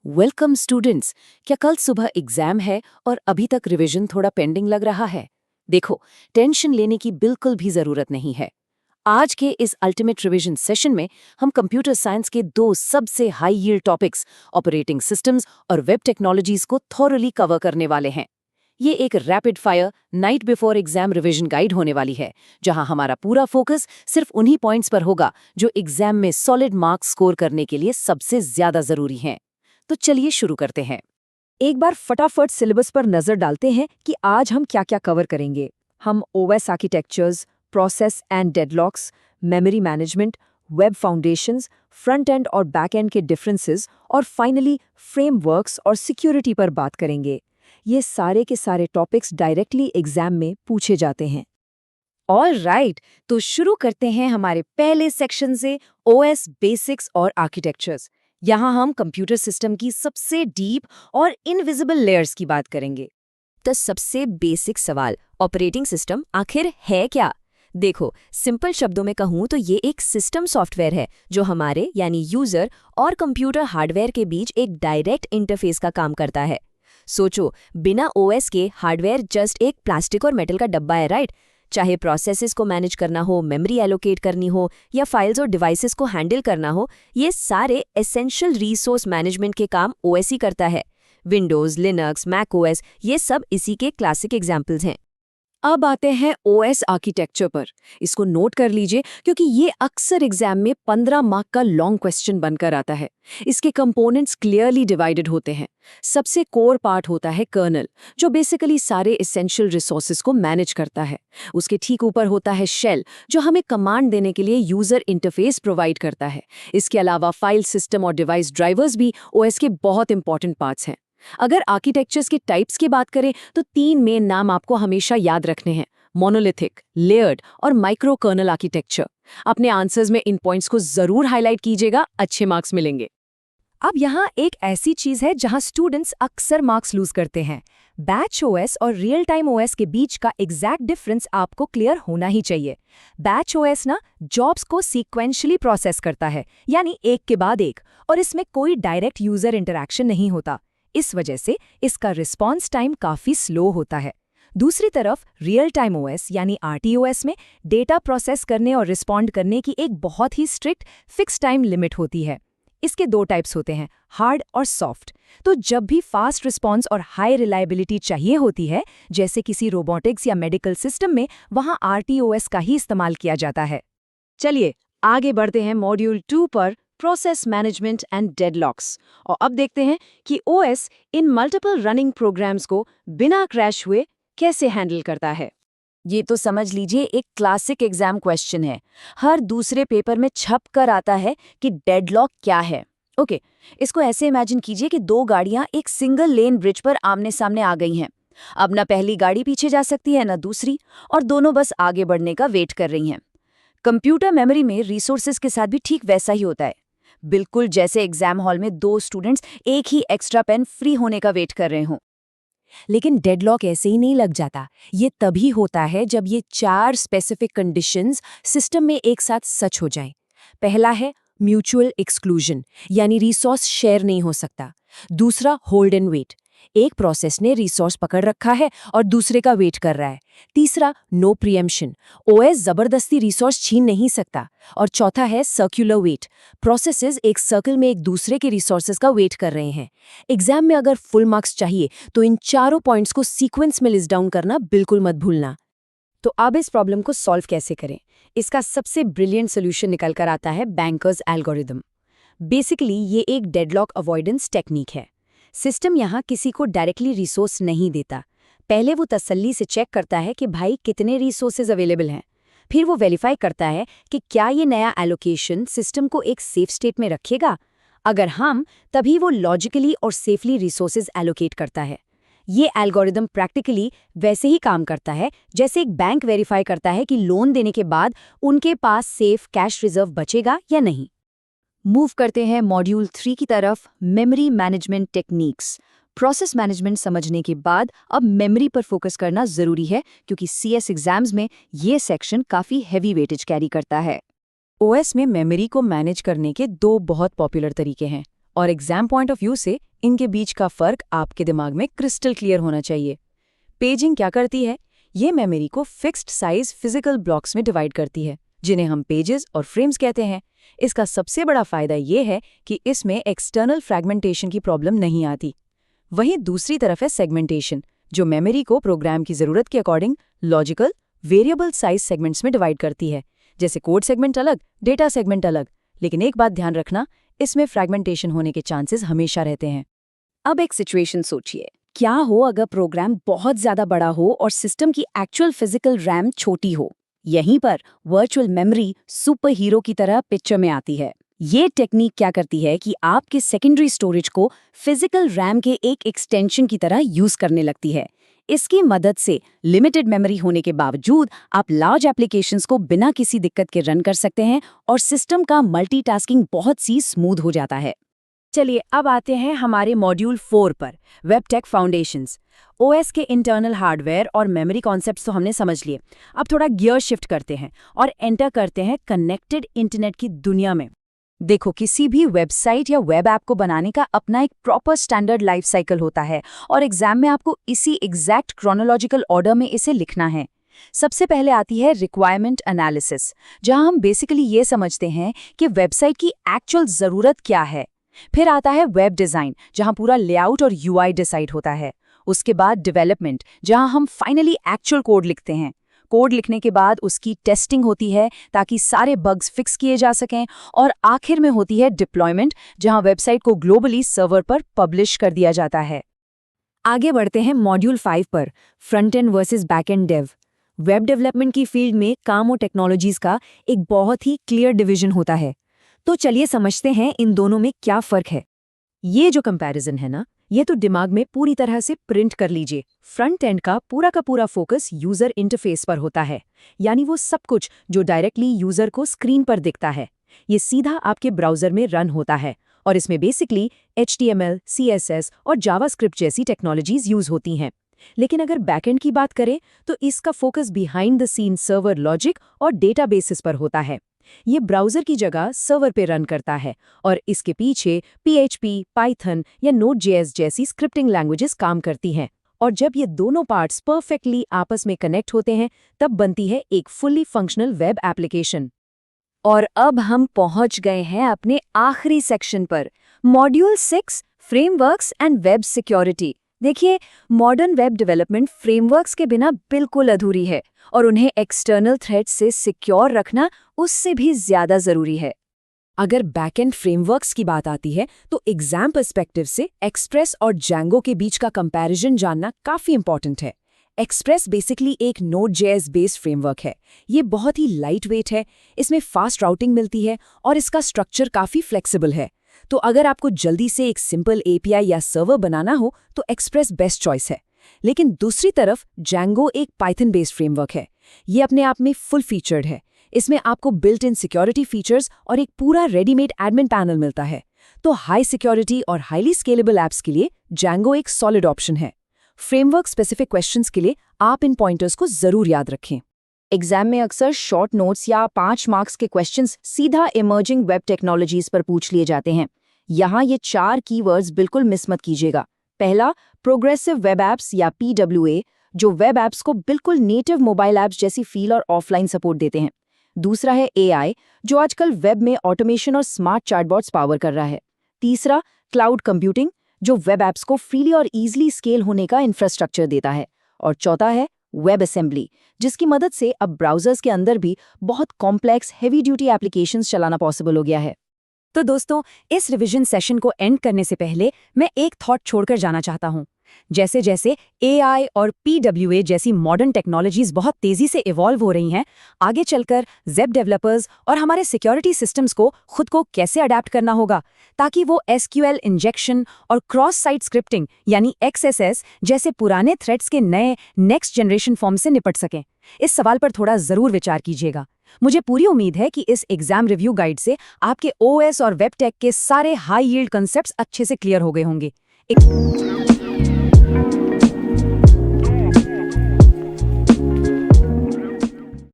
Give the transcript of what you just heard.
Welcome students. क्या कल सुबह एग्जाम है और अभी तक रिवीजन थोड़ा पेंडिंग लग रहा है? देखो, टेंशन लेने की बिल्कुल भी जरूरत नहीं है। आज के इस अल्टीमेट रिवीजन सेशन में हम कंप्यूटर साइंस के दो सबसे high yield topics, operating systems और वेब टेक्नोलॉजीज को थॉरली कवर करने वाले हैं। ये एक rapid fire night before exam revision guide होने वाली है, जहां हमारा पूरा फोकस सिर्फ उन्हीं पॉइंट्स पर होगा जो एग्जाम में सॉलिड मार्क्स स्कोर करने के लिए सबसे ज्यादा जरूरी हैं। तो चलिए शुरू करते हैं। एक बार फटाफट सिलेबस पर नजर डालते हैं कि आज हम क्या क्या कवर करेंगे। हम OS architectures, process and deadlocks, memory management, web foundations, front end और बैक एंड के डिफरेंसेस और फाइनली फ्रेमवर्क्स और सिक्योरिटी पर बात करेंगे। ये सारे के सारे टॉपिक्स डायरेक्टली एग्जाम में पूछे जाते हैं। ऑल राइट, तो शुरू करते हैं हमारे पहले सेक्शन से, ओएस बेसिक्स और आर्किटेक्चर्स। यहाँ हम कंप्यूटर सिस्टम की सबसे डीप और इनविजिबल लेयर्स की बात करेंगे। तो सबसे बेसिक सवाल, ऑपरेटिंग सिस्टम आखिर है क्या? देखो, सिंपल शब्दों में कहूँ तो ये एक सिस्टम सॉफ्टवेयर है जो हमारे यानी यूजर और कंप्यूटर हार्डवेयर के बीच एक डायरेक्ट इंटरफेस का काम करता है। सोचो, बिना ओएस के हार्डवेयर जस्ट एक प्लास्टिक और मेटल का डब्बा है, राइट? चाहे प्रोसेसेस को मैनेज करना हो, मेमोरी एलोकेट करनी हो या फाइल्स और डिवाइसेस को हैंडल करना हो, ये सारे एसेंशियल रिसोर्स मैनेजमेंट के काम ओएस ही करता है। विंडोज, लिनक्स, मैक ओएस, ये सब इसी के क्लासिक एग्जाम्पल्स हैं। अब आते हैं ओएस आर्किटेक्चर पर। इसको नोट कर लीजिए क्योंकि ये अक्सर एग्जाम में 15 मार्क का लॉन्ग क्वेश्चन बनकर आता है। इसके कंपोनेंट्स क्लियरली डिवाइडेड होते हैं। सबसे कोर पार्ट होता है कर्नल, जो बेसिकली सारे एसेंशियल रिसोर्सेज को मैनेज करता है। उसके ठीक ऊपर होता है शेल, जो हमें कमांड देने के लिए यूजर इंटरफेस प्रोवाइड करता है। इसके अलावा फाइल सिस्टम और डिवाइस ड्राइवर्स भी ओएस के बहुत इंपॉर्टेंट पार्ट्स हैं। अगर आर्किटेक्चर्स के टाइप्स की बात करें तो 3 मेन नाम आपको हमेशा याद रखने हैं: मोनोलिथिक, लेयर्ड और माइक्रो कर्नल आर्किटेक्चर। अपने आंसर्स में इन पॉइंट्स को जरूर हाईलाइट कीजिएगा, अच्छे मार्क्स मिलेंगे। अब यहाँ एक ऐसी चीज है जहाँ स्टूडेंट्स अक्सर मार्क्स लूज करते हैं। बैच ओएस और रियल टाइम ओएस के बीच का एग्जैक्ट डिफरेंस आपको क्लियर होना ही चाहिए। बैच ओएस ना जॉब्स को सीक्वेंशियली प्रोसेस करता है, यानी एक के बाद एक, और इसमें कोई डायरेक्ट यूजर इंटरैक्शन नहीं होता। इस वजह से इसका रिस्पॉन्स टाइम काफी स्लो होता है। दूसरी तरफ रियल टाइम ओएस यानी आरटीओएस में डेटा प्रोसेस करने और रिस्पॉन्ड करने की एक बहुत ही स्ट्रिक्ट फिक्स टाइम लिमिट होती है। इसके 2 टाइप्स होते हैं, हार्ड और सॉफ्ट। तो जब भी फास्ट रिस्पॉन्स और हाई रिलायबिलिटी चाहिए होती है, जैसे किसी रोबोटिक्स या मेडिकल सिस्टम में, वहां आरटीओएस का ही इस्तेमाल किया जाता है। चलिए आगे बढ़ते हैं मॉड्यूल 2 पर, प्रोसेस मैनेजमेंट एंड डेडलॉक्स। और अब देखते हैं कि OS in multiple running programs को बिना क्रैश हुए कैसे हैंडल करता है। ये तो समझ लीजिए एक क्लासिक एग्जाम क्वेश्चन है। हर दूसरे पेपर में छप कर आता है कि डेडलॉक क्या है। ओके, इसको ऐसे इमेजिन कीजिए कि 2 गाड़ियां एक सिंगल लेन ब्रिज पर आमने सामने आ गई हैं। अब ना पहली गाड़ी पीछे जा सकती है ना दूसरी, और दोनों बस आगे बढ़ने का वेट कर रही हैं। कंप्यूटर मेमोरी में रिसोर्सेज के साथ भी ठीक वैसा ही होता है। बिल्कुल जैसे एग्जाम हॉल में 2 स्टूडेंट्स एक ही एक्स्ट्रा पेन फ्री होने का वेट कर रहे हों। लेकिन डेडलॉक ऐसे ही नहीं लग जाता। ये तभी होता है जब ये 4 स्पेसिफिक कंडीशंस सिस्टम में एक साथ सच हो जाएं। पहला है म्यूचुअल एक्सक्लूजन, यानी रिसोर्स शेयर नहीं हो सकता। दूसरा, होल्ड एंड वेट, एक प्रोसेस ने रिसोर्स पकड़ रखा है और दूसरे का वेट कर रहा है। तीसरा, नो प्रीएम्पशन, ओएस जबरदस्ती रिसोर्स छीन नहीं सकता। और चौथा है सर्कुलर वेट, प्रोसेसेस एक सर्कल में एक दूसरे के रिसोर्सेज का वेट कर रहे हैं। एग्जाम में अगर फुल मार्क्स चाहिए तो इन चारों पॉइंट्स को सीक्वेंस में लिस्ट डाउन करना बिल्कुल मत भूलना। तो अब इस प्रॉब्लम को सॉल्व कैसे करें? इसका सबसे ब्रिलियंट सोल्यूशन निकल कर आता है बैंकर्स एल्गोरिदम। बेसिकली ये एक डेडलॉक अवॉइडेंस टेक्निक है। सिस्टम यहाँ किसी को डायरेक्टली रिसोर्स नहीं देता। पहले वो तसल्ली से चेक करता है कि भाई कितने रिसोर्सेज अवेलेबल हैं। फिर वो वेरीफाई करता है कि क्या ये नया एलोकेशन सिस्टम को एक सेफ स्टेट में रखेगा। अगर हाँ, तभी वो लॉजिकली और सेफली रिसोर्सेज एलोकेट करता है। ये एल्गोरिदम प्रैक्टिकली वैसे ही काम करता है जैसे एक बैंक वेरीफाई करता है कि लोन देने के बाद उनके पास सेफ कैश रिजर्व बचेगा या नहीं। मूव करते हैं मॉड्यूल 3 की तरफ, memory management techniques. Process management समझने के बाद अब मेमोरी पर फोकस करना जरूरी है, क्योंकि सीएस एग्जाम्स में ये सेक्शन काफी हैवी वेटेज कैरी करता है। ओएस में मेमोरी को मैनेज करने के 2 बहुत पॉपुलर तरीके हैं और एग्जाम पॉइंट ऑफ व्यू से इनके बीच का फर्क आपके दिमाग में क्रिस्टल क्लियर होना चाहिए। पेजिंग क्या करती है? ये मेमोरी को फिक्स्ड साइज फिजिकल ब्लॉक्स में डिवाइड करती है, जिन्हें हम पेजेस और फ्रेम्स कहते हैं। इसका सबसे बड़ा फायदा ये है कि इसमें एक्सटर्नल फ्रैगमेंटेशन की प्रॉब्लम नहीं आती। वहीं दूसरी तरफ है सेगमेंटेशन, जो मेमोरी को प्रोग्राम की ज़रूरत के according logical, variable size segments में डिवाइड करती है। जैसे कोड सेगमेंट अलग, डेटा सेगमेंट अलग। लेकिन एक बात ध्यान रखना, इसमें फ्रैगमेंटेशन होने के चांसेस हमेशा रहते हैं। अब एक सिचुएशन सोचिए, क्या हो अगर प्रोग्राम बहुत ज्यादा बड़ा हो और सिस्टम की एक्चुअल फिजिकल रैम छोटी हो? यहीं पर वर्चुअल मेमोरी सुपर हीरो की तरह पिक्चर में आती है। ये टेक्निक क्या करती है कि आपके सेकेंडरी स्टोरेज को फिजिकल रैम के एक एक्सटेंशन की तरह यूज करने लगती है। इसकी मदद से लिमिटेड मेमोरी होने के बावजूद आप लार्ज एप्लीकेशंस को बिना किसी दिक्कत के रन कर सकते हैं और सिस्टम का मल्टीटास्किंग बहुत सी स्मूथ हो जाता है। चलिए अब आते हैं हमारे मॉड्यूल 4 पर, वेब टेक फाउंडेशंस। ओएस के इंटरनल हार्डवेयर और मेमोरी कॉन्सेप्ट्स तो हमने समझ लिए। अब थोड़ा गियर शिफ्ट करते हैं और एंटर करते हैं कनेक्टेड इंटरनेट की दुनिया में। देखो, किसी भी वेबसाइट या वेब ऐप को बनाने का अपना एक प्रॉपर स्टैंडर्ड लाइफ साइकिल होता है और एग्जाम में आपको इसी एग्जैक्ट क्रोनोलॉजिकल ऑर्डर में इसे लिखना है। सबसे पहले आती है रिक्वायरमेंट एनालिसिस, जहां हम बेसिकली ये समझते हैं कि वेबसाइट की एक्चुअल ज़रूरत क्या है। फिर आता है वेब डिज़ाइन, जहां पूरा लेआउट और यूआई डिसाइड होता है। उसके बाद डेवलपमेंट, जहां हम फाइनली एक्चुअल कोड लिखते हैं। कोड लिखने के बाद उसकी टेस्टिंग होती है ताकि सारे बग्स फिक्स किए जा सकें। और आखिर में होती है डिप्लॉयमेंट, जहां वेबसाइट को ग्लोबली सर्वर पर पब्लिश कर दिया जाता है। आगे बढ़ते हैं मॉड्यूल 5 पर, front end versus back end dev. Web development की फील्ड में काम और टेक्नोलॉजीज का एक बहुत ही क्लियर डिवीजन होता है। तो चलिए समझते हैं इन दोनों में क्या फ़र्क है। ये जो कंपैरिजन है ना, ये तो दिमाग में पूरी तरह से प्रिंट कर लीजिए। फ्रंट एंड का पूरा फोकस यूजर इंटरफेस पर होता है, यानी वो सब कुछ जो डायरेक्टली यूजर को स्क्रीन पर दिखता है, ये सीधा आपके ब्राउजर में रन होता है और इसमें बेसिकली HTML, CSS और जावास्क्रिप्ट जैसी टेक्नोलॉजीज यूज होती हैं। लेकिन अगर बैकएंड की बात करें तो इसका focus behind the scene server logic और डेटाबेसेस पर होता है। ये ब्राउज़र की जगह सर्वर पे रन करता है और इसके पीछे PHP, पाइथन या Node.js जैसी स्क्रिप्टिंग लैंग्वेजेस काम करती हैं। और जब ये दोनों पार्ट्स परफेक्टली आपस में कनेक्ट होते हैं, तब बनती है एक फुल्ली फंक्शनल वेब एप्लीकेशन। और अब हम पहुंच गए हैं अपने आखिरी सेक्शन पर, module 6, frameworks and web security. देखिए, मॉडर्न वेब डेवलपमेंट फ्रेमवर्क्स के बिना बिल्कुल अधूरी है और उन्हें एक्सटर्नल थ्रेट से सिक्योर रखना उससे भी ज़्यादा ज़रूरी है। अगर बैकएंड फ्रेमवर्क्स की बात आती है तो एग्जाम पर्सपेक्टिव से एक्सप्रेस और जैंगो के बीच का कंपैरिजन जानना काफ़ी इंपॉर्टेंट है। एक्सप्रेस बेसिकली एक Node.js बेस्ड फ्रेमवर्क है। ये बहुत ही लाइट वेट है, इसमें फास्ट राउटिंग मिलती है और इसका स्ट्रक्चर काफ़ी फ्लेक्सिबल है। तो अगर आपको जल्दी से एक सिंपल API या सर्वर बनाना हो तो एक्सप्रेस बेस्ट चॉइस है। लेकिन दूसरी तरफ जैंगो एक पाइथन बेस्ड फ्रेमवर्क है। ये अपने आप में फुल फीचर्ड है। इसमें आपको बिल्ट इन सिक्योरिटी फीचर्स और एक पूरा रेडीमेड एडमिन पैनल मिलता है। तो हाई सिक्योरिटी और हाईली स्केलेबल ऐप्स के लिए जैंगो एक सॉलिड ऑप्शन है। फ्रेमवर्क स्पेसिफिक क्वेश्चंस के लिए आप इन पॉइंटर्स को जरूर याद रखें। एग्जाम में अक्सर शॉर्ट नोट्स या 5 मार्क्स के क्वेश्चंस सीधा इमर्जिंग वेब टेक्नोलॉजीज पर पूछ लिए जाते हैं। यहाँ ये 4 कीवर्ड्स बिल्कुल मिस मत कीजिएगा। पहला, प्रोग्रेसिव वेब एप्स या PWA, जो वेब एप्स को बिल्कुल नेटिव मोबाइल एप्स जैसी फील और ऑफलाइन सपोर्ट देते हैं। दूसरा है AI, जो आजकल वेब में ऑटोमेशन और स्मार्ट चैटबॉट्स पावर कर रहा है। तीसरा, क्लाउड कंप्यूटिंग, जो वेब एप्स को फ्रीली और ईजिली स्केल होने का इंफ्रास्ट्रक्चर देता है। और चौथा है वेब असेंबली, जिसकी मदद से अब ब्राउजर्स के अंदर भी बहुत कॉम्प्लेक्स हेवी ड्यूटी एप्लीकेशंस चलाना पॉसिबल हो गया है। तो दोस्तों, इस रिवीजन सेशन को एंड करने से पहले मैं एक थॉट छोड़कर जाना चाहता हूँ। जैसे जैसे AI और PWA जैसी मॉडर्न टेक्नोलॉजीज बहुत तेजी से इवॉल्व हो रही हैं, आगे चलकर वेब डेवलपर्स और हमारे सिक्योरिटी सिस्टम्स को खुद को कैसे अडैप्ट करना होगा ताकि वो SQL इंजेक्शन और क्रॉस साइट स्क्रिप्टिंग यानी XSS जैसे पुराने थ्रेट्स के नए नेक्स्ट जनरेशन फॉर्म से निपट सकें। इस सवाल पर थोड़ा जरूर विचार कीजिएगा। मुझे पूरी उम्मीद है कि इस एग्जाम रिव्यू गाइड से आपके OS और वेब टेक के सारे हाई यील्ड कॉन्सेप्ट्स अच्छे से क्लियर हो गए होंगे।